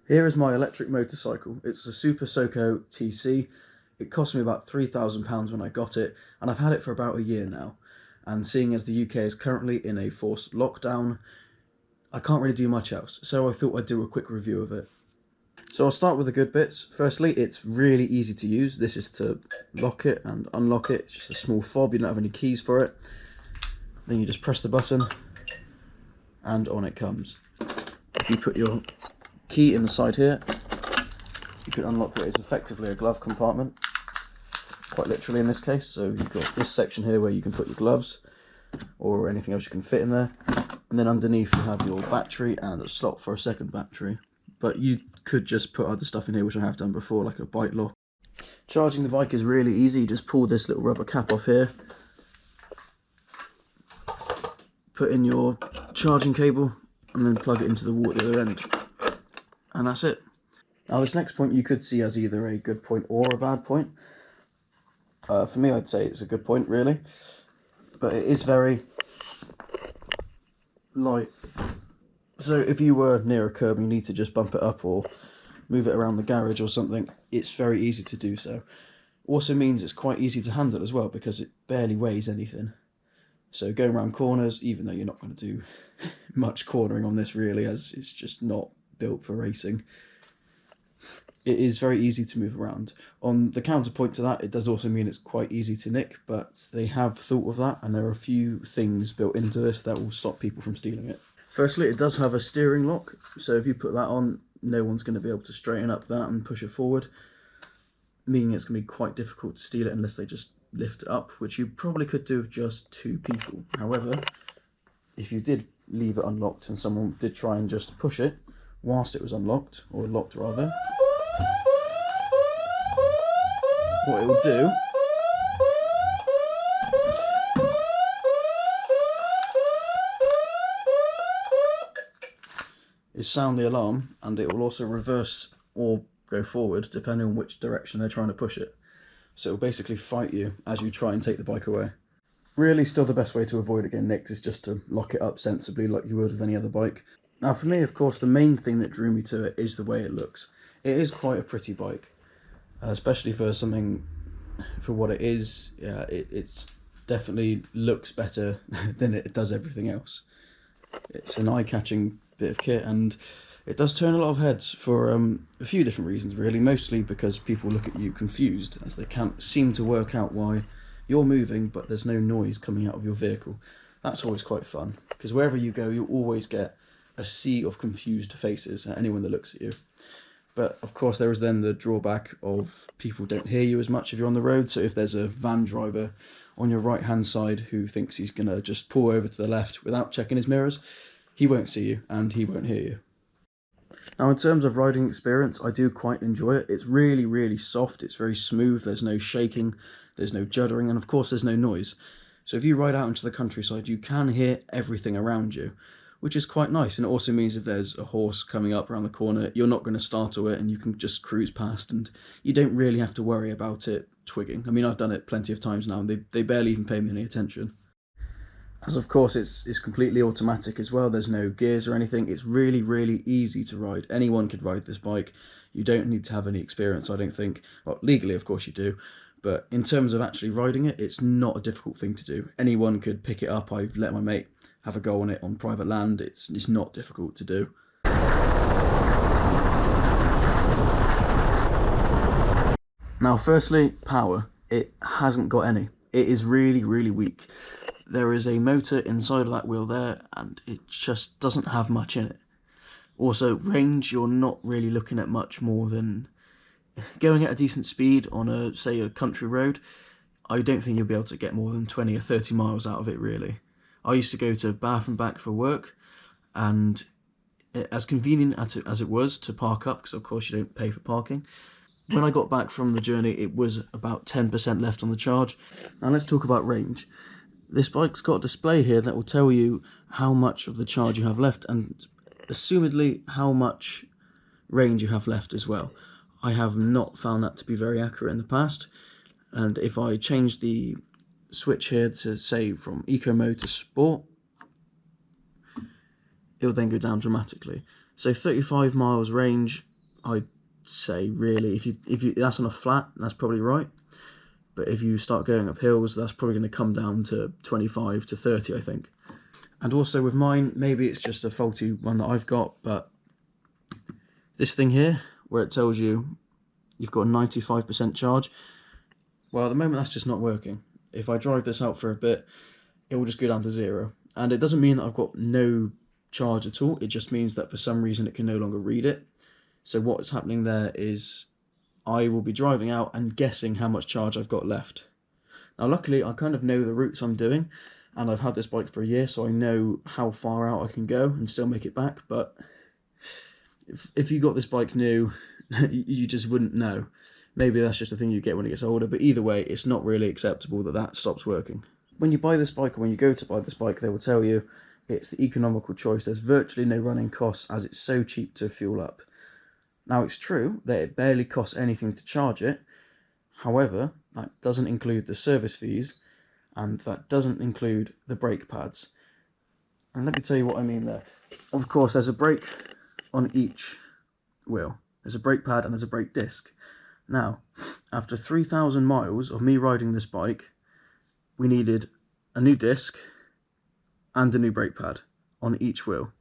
Here is my electric motorcycle. It's a Super Soco TC. It cost me about £3,000 when I got it, and I've had it for about a year now. And seeing as the UK is currently in a forced lockdown, I can't really do much else, so I thought I'd do a quick review of it. So I'll start with the good bits. Firstly, it's really easy to use. This is to lock it and unlock it. It's just a small fob, you don't have any keys for it. Then you just press the button, and on it comes. If you put your key in the side here, you can unlock what is effectively a glove compartment, quite literally in this case. So you've got this section here where you can put your gloves or anything else you can fit in there, and then underneath you have your battery and a slot for a second battery. But you could just put other stuff in here, which I have done before, like a bike lock. Charging the bike is really easy. You just pull this little rubber cap off here, put in your charging cable, and then plug it into the wall at the other end. And that's it. Now this next point you could see as either a good point or a bad point. For me, I'd say it's a good point, really. But it is very light. So if you were near a curb and you need to just bump it up or move it around the garage or something, it's very easy to do so. Also means it's quite easy to handle as well, because it barely weighs anything. So going around corners, even though you're not going to do much cornering on this really, as it's just not built for racing, it is very easy to move around. On the counterpoint to that, it does also mean it's quite easy to nick, but they have thought of that, and there are a few things built into this that will stop people from stealing it. Firstly, it does have a steering lock, so if you put that on, no one's going to be able to straighten up that and push it forward, meaning it's going to be quite difficult to steal it unless they just lift it up, which you probably could do with just 2 people. However, if you did leave it unlocked and someone did try and just push it whilst it was unlocked, or locked rather, what it will do is sound the alarm, and it will also reverse or go forward depending on which direction they're trying to push it. So it will basically fight you as you try and take the bike away. Really, still the best way to avoid it getting nicked is just to lock it up sensibly like you would with any other bike. Now for me, of course, the main thing that drew me to it is the way it looks. It is quite a pretty bike, especially for something, for what it is. It's definitely looks better than it does everything else. It's an eye-catching bit of kit, and it does turn a lot of heads for a few different reasons really, mostly because people look at you confused as they can't seem to work out why you're moving but there's no noise coming out of your vehicle. That's always quite fun, because wherever you go you always get a sea of confused faces at anyone that looks at you. But of course there is then the drawback of people don't hear you as much if you're on the road. So if there's a van driver on your right hand side who thinks he's going to just pull over to the left without checking his mirrors, he won't see you and he won't hear you. Now in terms of riding experience, I do quite enjoy it. It's really, really soft, it's very smooth, there's no shaking, there's no juddering, and of course there's no noise. So if you ride out into the countryside, you can hear everything around you, which is quite nice. And it also means if there's a horse coming up around the corner, you're not going to startle it and you can just cruise past, and you don't really have to worry about it twigging. I mean, I've done it plenty of times now and they barely even pay me any attention. As of course it's completely automatic as well, there's no gears or anything. It's really, really easy to ride. Anyone could ride this bike. You don't need to have any experience, I don't think. Well, legally of course you do, but in terms of actually riding it, it's not a difficult thing to do. Anyone could pick it up. I've let my mate have a go on it on private land. It's not difficult to do. Now firstly, power. It hasn't got any. It is really, really weak. There is a motor inside of that wheel there, and it just doesn't have much in it. Also, range, you're not really looking at much more than going at a decent speed on a, say, a country road. I don't think you'll be able to get more than 20 or 30 miles out of it, really. I used to go to Bath and back for work, and as convenient as it was to park up, because of course you don't pay for parking, when I got back from the journey, it was about 10% left on the charge. Now let's talk about range. This bike's got a display here that will tell you how much of the charge you have left, and assumedly how much range you have left as well. I have not found that to be very accurate in the past, and if I change the switch here to, say, from eco mode to sport, it will then go down dramatically. So 35 miles range I'd say really, if you that's on a flat, that's probably right. But if you start going up hills, that's probably going to come down to 25 to 30, I think. And also with mine, maybe it's just a faulty one that I've got, but this thing here, where it tells you you've got a 95% charge, well, at the moment that's just not working. If I drive this out for a bit, it will just go down to 0. And it doesn't mean that I've got no charge at all, it just means that for some reason it can no longer read it. So what's happening there is I will be driving out and guessing how much charge I've got left. Now luckily I kind of know the routes I'm doing, and I've had this bike for a year, so I know how far out I can go and still make it back. But if you got this bike new, you just wouldn't know. Maybe that's just a thing you get when it gets older, but either way, it's not really acceptable that that stops working. When you buy this bike, or when you go to buy this bike, they will tell you it's the economical choice. There's virtually no running costs as it's so cheap to fuel up. Now it's true that it barely costs anything to charge it. However, that doesn't include the service fees, and that doesn't include the brake pads. And let me tell you what I mean there. Of course, there's a brake on each wheel. There's a brake pad and there's a brake disc. Now, after 3,000 miles of me riding this bike, we needed a new disc and a new brake pad on each wheel.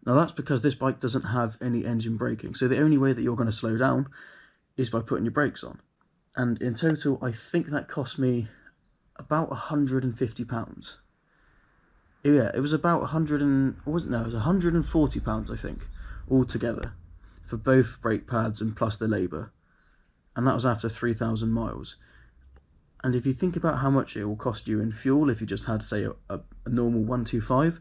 Now that's because this bike doesn't have any engine braking, so the only way that you're going to slow down is by putting your brakes on. And in total, I think that cost me about £150. Yeah, it was about it was £140, I think, altogether, for both brake pads and plus the labour. And that was after 3,000 miles. And if you think about how much it will cost you in fuel if you just had, say, a normal 125,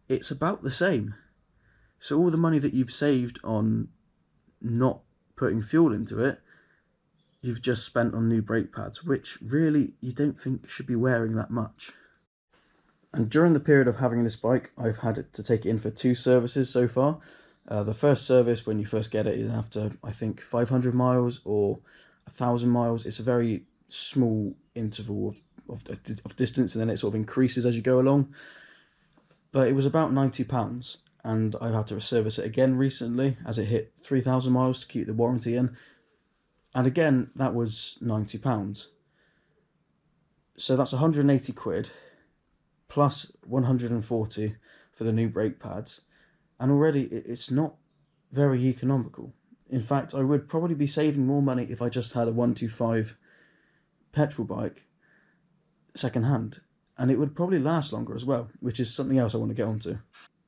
it's about the same. So all the money that you've saved on not putting fuel into it, you've just spent on new brake pads, which really you don't think should be wearing that much. And during the period of having this bike, I've had to take it in for 2 services so far. The first service, when you first get it, is after, I think, 500 miles or 1,000 miles. It's a very small interval of distance, and then it sort of increases as you go along. But it was about £90, and I had to service it again recently as it hit 3,000 miles to keep the warranty in. And again, that was £90. So that's 180 quid plus 140 for the new brake pads. And already it's not very economical. In fact, I would probably be saving more money if I just had a 125 petrol bike second hand. And it would probably last longer as well, which is something else I want to get onto.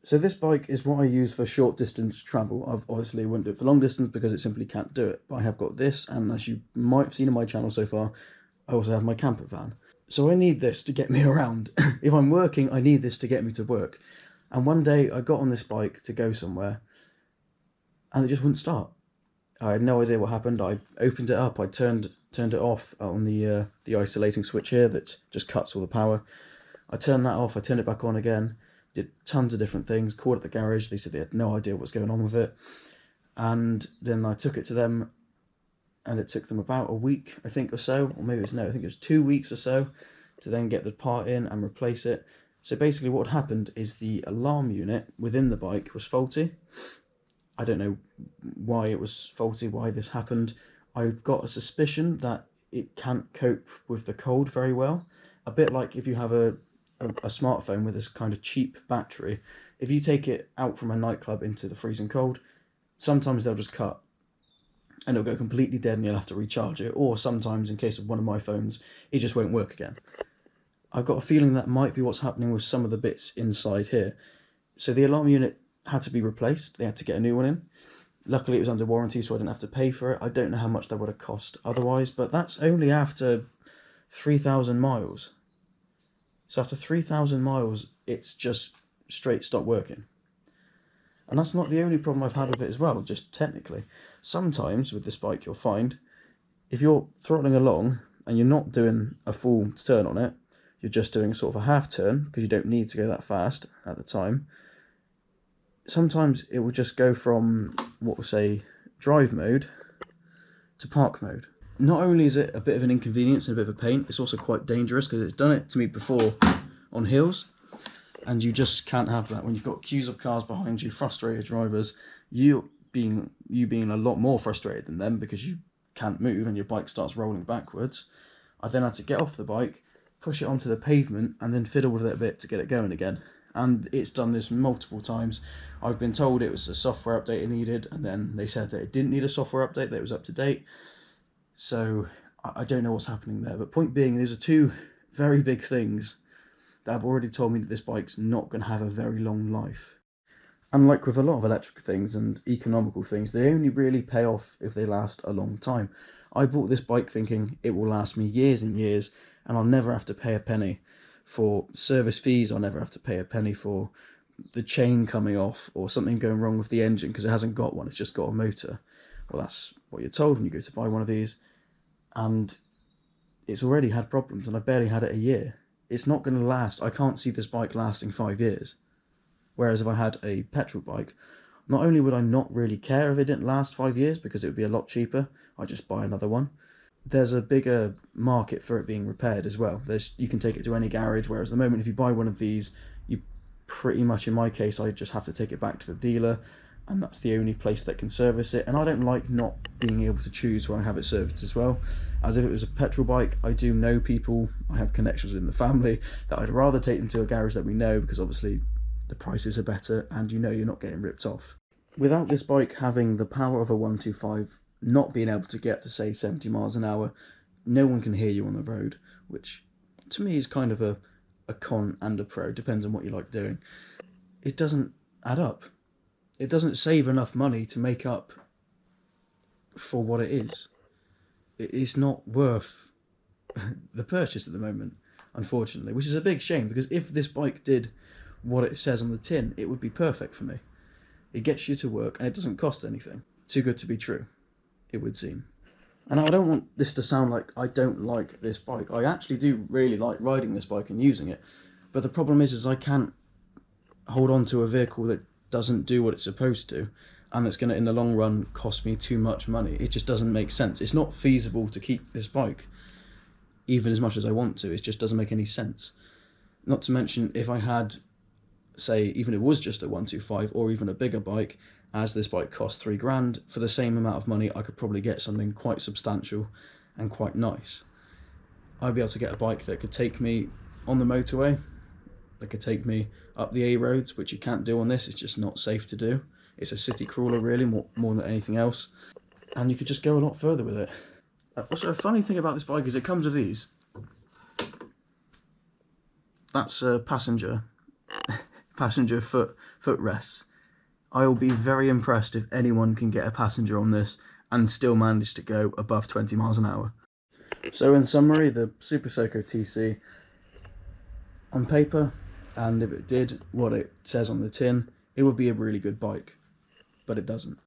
So this bike is what I use for short distance travel. I've obviously wouldn't do it for long distance because it simply can't do it. But I have got this, and as you might have seen in my channel so far, I also have my camper van. So I need this to get me around. If I'm working, I need this to get me to work. And one day I got on this bike to go somewhere, and it just wouldn't start. I had no idea what happened. I opened it up, I turned it off on the isolating switch here that just cuts all the power. I turned that off, I turned it back on again, did tons of different things, called at the garage, they said they had no idea what's going on with it. And then I took it to them, and it took them about a week, I think, or so, or maybe I think it was 2 weeks or so, to then get the part in and replace it. So basically what happened is the alarm unit within the bike was faulty. I don't know why it was faulty, why this happened. I've got a suspicion that it can't cope with the cold very well. A bit like if you have a smartphone with this kind of cheap battery. If you take it out from a nightclub into the freezing cold, sometimes they'll just cut and it'll go completely dead and you'll have to recharge it. Or sometimes, in case of one of my phones, it just won't work again. I've got a feeling that might be what's happening with some of the bits inside here. So the alarm unit had to be replaced. They had to get a new one in. Luckily it was under warranty, so I didn't have to pay for it. I don't know how much that would have cost otherwise, but that's only after 3,000 miles. So after 3,000 miles, it's just straight stopped working. And that's not the only problem I've had with it as well, just technically. Sometimes with this bike you'll find, if you're throttling along and you're not doing a full turn on it, you're just doing sort of a half turn, because you don't need to go that fast at the time. Sometimes it will just go from, what we'll say, drive mode to park mode. Not only is it a bit of an inconvenience and a bit of a pain, it's also quite dangerous, because it's done it to me before on hills, and you just can't have that. When you've got queues of cars behind you, frustrated drivers, you you being a lot more frustrated than them because you can't move and your bike starts rolling backwards. I then had to get off the bike, push it onto the pavement, and then fiddle with it a bit to get it going again. And it's done this multiple times. I've been told it was a software update it needed, and then they said that it didn't need a software update, that it was up to date. So I don't know what's happening there. But point being, these are two very big things that have already told me that this bike's not going to have a very long life. And like with a lot of electric things and economical things, they only really pay off if they last a long time. I bought this bike thinking it will last me years and years, and I'll never have to pay a penny for service fees. I'll never have to pay a penny for the chain coming off or something going wrong with the engine because it hasn't got one, it's just got a motor. Well, that's what you're told when you go to buy one of these, and it's already had problems, and I barely had it a year. It's not going to last. I can't see this bike lasting 5 years. Whereas if I had a petrol bike, not only would I not really care if it didn't last 5 years because it would be a lot cheaper, I'd just buy another one. There's a bigger market for it being repaired as well. You can take it to any garage, whereas at the moment if you buy one of these, you pretty much, in my case, I just have to take it back to the dealer, and that's the only place that can service it. And I don't like not being able to choose where I have it serviced as well. As if it was a petrol bike, I do know people, I have connections in the family, that I'd rather take them to a garage that we know because obviously the prices are better and you know you're not getting ripped off. Without this bike having the power of a 125, not being able to get to say 70 miles an hour, no one can hear you on the road, which to me is kind of a con and a pro, depends on what you like doing. It doesn't add up. It doesn't save enough money to make up for what it is. It is not worth the purchase at the moment, unfortunately, which is a big shame because if this bike did what it says on the tin, it would be perfect for me. It gets you to work and it doesn't cost anything. Too good to be true, it would seem. And I don't want this to sound like I don't like this bike. I actually do really like riding this bike and using it. But the problem is I can't hold on to a vehicle that doesn't do what it's supposed to and that's going to, in the long run, cost me too much money. It just doesn't make sense. It's not feasible to keep this bike, even as much as I want to. It just doesn't make any sense. Not to mention, if I had, say, even if it was just a 125 or even a bigger bike, as this bike cost 3 grand, for the same amount of money I could probably get something quite substantial and quite nice. I'd be able to get a bike that could take me on the motorway, that could take me up the A roads, which you can't do on this. It's just not safe to do. It's a city crawler really, more than anything else, and you could just go a lot further with it. Also, a funny thing about this bike is it comes with these. That's a passenger footrests. I will be very impressed if anyone can get a passenger on this and still manage to go above 20 miles an hour. So in summary, the Super Soco TC, on paper, and if it did what it says on the tin, it would be a really good bike, but it doesn't.